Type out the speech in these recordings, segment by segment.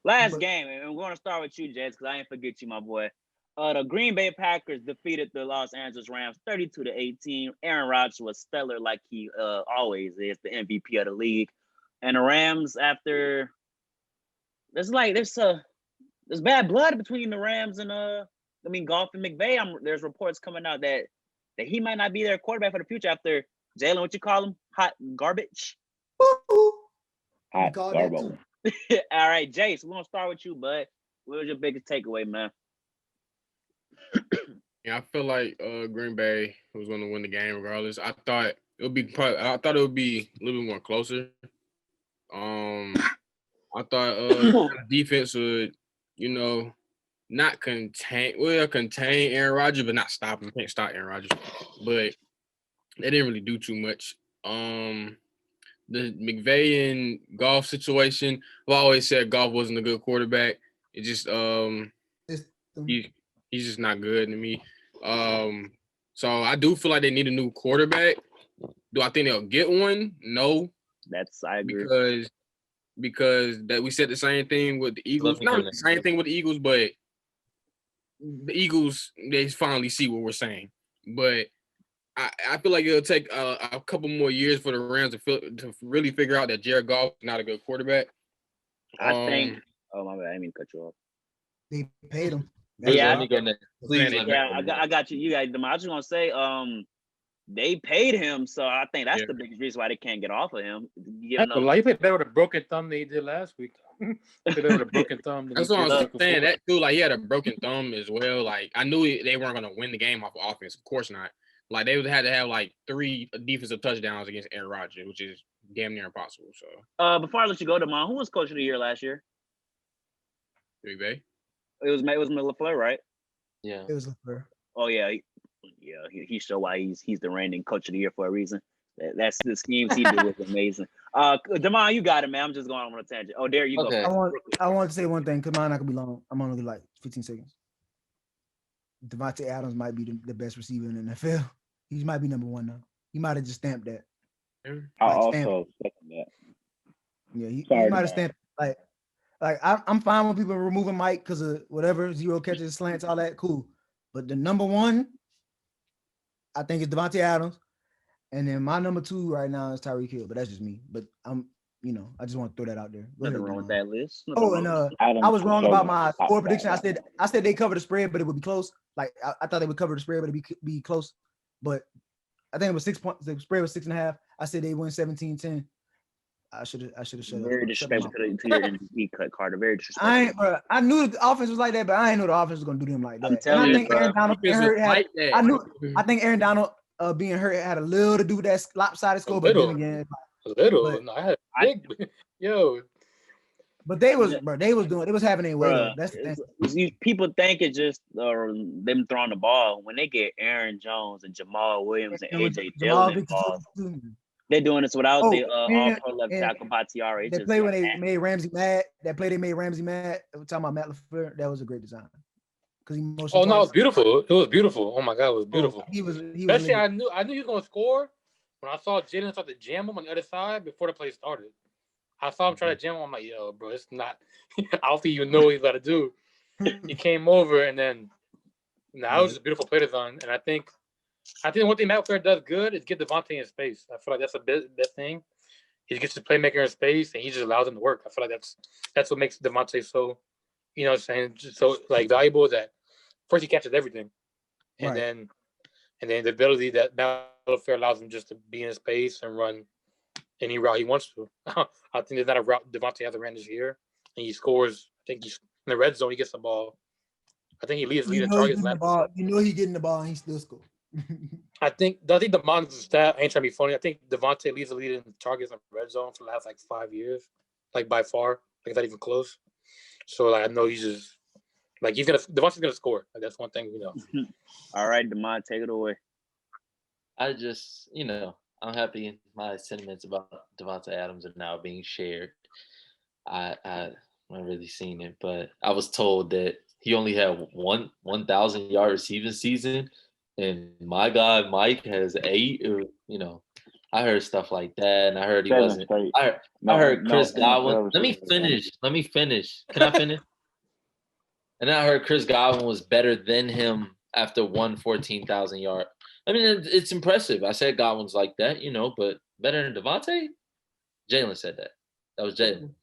Last game, and we're gonna start with you, Jets, because I ain't forget you, my boy. The Green Bay Packers defeated the Los Angeles Rams 32-18. Aaron Rodgers was stellar, like he always is, the MVP of the league. And the Rams, after there's bad blood between the Rams and Goff and McVay. There's reports coming out that he might not be their quarterback for the future after Jalen. What you call him? Hot garbage. Hot garbage. All right, Jace, we're gonna start with you, bud. What was your biggest takeaway, man? Yeah, I feel like Green Bay was going to win the game regardless. I thought it would be a little bit more closer. I thought defense would, not contain Aaron Rodgers, but not stop him. Can't stop Aaron Rodgers, but they didn't really do too much. The McVay and Goff situation, I've always said Goff wasn't a good quarterback. It just he's just not good to me. So I do feel like they need a new quarterback. Do I think they'll get one? No. I agree. Because that we said the same thing with the Eagles. Not the same thing with the Eagles, but the Eagles, they finally see what we're saying. But I feel like it'll take a couple more years for the Rams to really figure out that Jared Goff is not a good quarterback. I think. Oh my bad, I didn't mean to cut you off. They paid him. I got you. You guys, I was just gonna say, they paid him, so I think that's the biggest reason why they can't get off of him. He played better with a broken thumb than he did last week. With a broken thumb. That's what I'm saying. That dude, he had a broken thumb as well. Like, I knew they weren't gonna win the game off of offense. Of course not. Like, they would have to have 3 defensive touchdowns against Aaron Rodgers, which is damn near impossible. So, before I let you go, Damon, who was coach of the year last year? Green Bay. It was LaFleur, right? Yeah, it was LaFleur. Oh yeah, he showed why he's the reigning coach of the year for a reason. That's the schemes he did was amazing. Damon, you got it, man. I'm just going on a tangent. Oh, there you go. I want to say one thing because mine not gonna be long. I'm only like 15 seconds. Devontae Adams might be the best receiver in the NFL. He might be number 1 now. He might have just stamped that. I also second that. Yeah, he might have stamped like I'm fine with people removing Mike because of whatever, 0 catches, slants, all that, cool. But the number 1, I think, is Devontae Adams. And then my number 2 right now is Tyreek Hill, but that's just me. But I just want to throw that out there. Nothing wrong with that list. I was wrong about my score prediction. I said they covered the spread, but it would be close. Like I thought they would cover the spread, but it'd be close. But I think it was 6 points. The spread was 6.5. I said they win 17-10. I should have shut up. Very disrespectful to your MVP cut, Carter. Very disrespectful. I knew the offense was like that, but I didn't know the offense was gonna do them like that. I'm telling you, Aaron Donald being hurt I think Aaron Donald being hurt had a little to do with that lopsided score, but then again, But they was doing. It was happening well. That's the thing. People think it's just them throwing the ball. When they get Aaron Jones and Jamal Williams and AJ Dillon involved, they're doing this without the all-pro left tackle Bakhtiari. They play when they made Ramsey mad. That play they made Ramsey mad. We're talking about Matt LaFleur. That was a great design. It was beautiful. It was beautiful. Oh my God, it was beautiful. Especially, I knew he was gonna score when I saw Jalen start to jam him on the other side before the play started. I saw him try to jam him. I'm like, yo, bro, it's not. I don't think you know what he's about to do. He came over and then, it was just a beautiful play design. And I think one thing Matt LaFleur does good is get Devontae in space. I feel like that's the best thing. He gets the playmaker in space and he just allows him to work. I feel like that's what makes Devontae so, just so like valuable. That first he catches everything, and then the ability that Matt LaFleur allows him just to be in space and run any route he wants to. I think there's not a route Devontae hasn't ran this year, and he scores. I think he's in the red zone. He gets the ball. I think he leads in targets. He's getting the ball, and he still scores. I think the monitor stat ain't trying to be funny. I think Devontae leads the lead in targets in the red zone for the last 5 years, by far. Not even close. So I know he's just Devontae's gonna score. That's one thing we know. All right, DeMond, take it away. I just I'm happy my sentiments about Devontae Adams are now being shared. I haven't really seen it, but I was told that he only had 1,000-yard receiving season, and my guy Mike has 8. I I heard stuff like that, and I heard he wasn't. I heard Chris Godwin. Let me finish. Can I finish? And I heard Chris Godwin was better than him after 14,000 yard. I mean, it's impressive. I said Godwin's like that, but better than Devontae? Jalen said that. That was Jalen.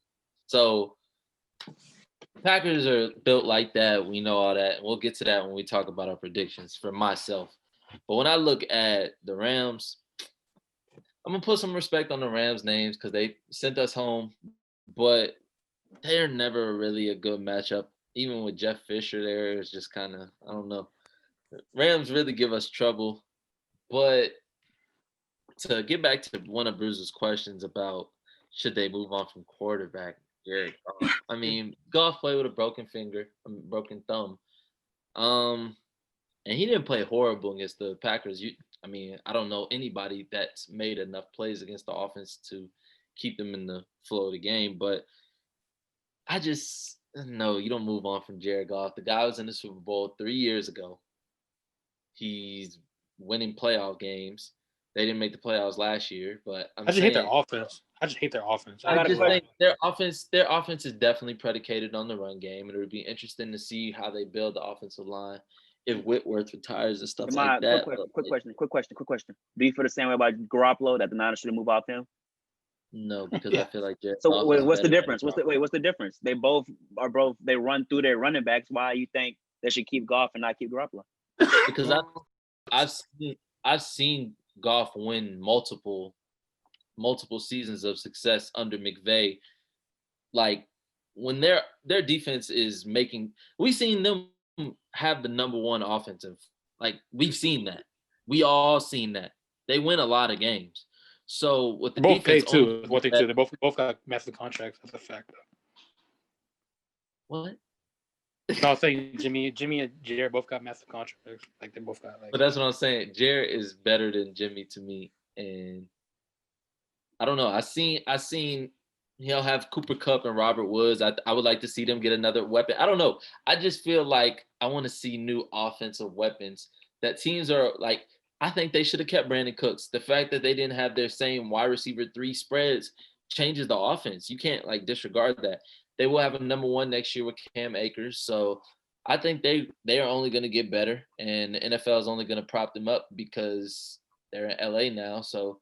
So Packers are built like that. We know all that. We'll get to that when we talk about our predictions for myself. But when I look at the Rams, I'm going to put some respect on the Rams' names because they sent us home. But they're never really a good matchup. Even with Jeff Fisher there, it's just kind of, I don't know. Rams really give us trouble. But to get back to one of Bruce's questions about should they move on from quarterback, Jared Goff. I mean, Goff played with a broken thumb. And he didn't play horrible against the Packers. I don't know anybody that's made enough plays against the offense to keep them in the flow of the game. But I just no, you don't move on from Jared Goff. The guy was in the Super Bowl 3 years ago. He's winning playoff games. They didn't make the playoffs last year, but I just hate their offense. I just think their offense is definitely predicated on the run game, and it would be interesting to see how they build the offensive line if Whitworth retires and stuff like that. Quick question. Do you feel the same way about Garoppolo that the Niners should move off him? No, because I feel like Jared So Goff what's the difference? What's the difference? They both they run through their running backs. Why you think they should keep Goff and not keep Garoppolo? Because I've seen Goff win multiple seasons of success under McVay. Like when their defense is making, we've seen them have the number one offensive. Like we've seen that. We all seen that. They win a lot of games. So with the both defense paid too. What they do, they both got massive contracts. That's a fact. What? No, I was saying Jimmy and Jared both got massive contracts. Like they both got like. But that's what I'm saying. Jared is better than Jimmy to me, and I don't know. I seen he'll have Cooper Kupp and Robert Woods. I would like to see them get another weapon. I don't know. I just feel like I want to see new offensive weapons that teams are like. I think they should have kept Brandon Cooks. The fact that they didn't have their same wide receiver 3 spreads changes the offense. You can't disregard that. They will have a number 1 next year with Cam Akers. So I think they are only going to get better, and the NFL is only going to prop them up because they're in LA now. So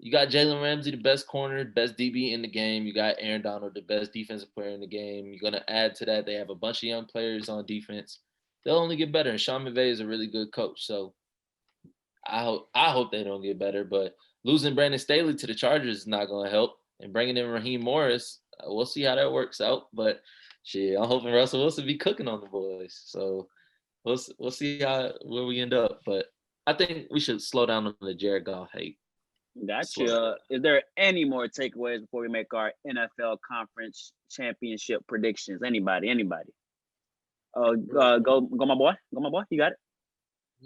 you got Jalen Ramsey, the best corner, best DB in the game. You got Aaron Donald, the best defensive player in the game. You're going to add to that. They have a bunch of young players on defense. They'll only get better. And Sean McVay is a really good coach. So I hope they don't get better, but losing Brandon Staley to the Chargers is not going to help. And bringing in Raheem Morris, we'll see how that works out. But shit, I'm hoping Russell Wilson be cooking on the boys. So we'll see where we end up. But I think we should slow down on the Jared Goff hate. Gotcha. Is there any more takeaways before we make our NFL Conference Championship predictions? Anybody? Go my boy. You got it.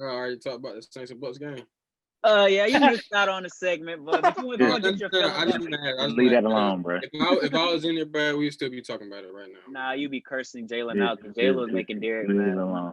I already talked about the Saints and Bucks game. Yeah, you missed out on the segment, but if you want to get your leave that alone, bro. If I was in there, bro, we'd still be talking about it right now. Nah, you be cursing Jalen out because Jalen was making Derek mad.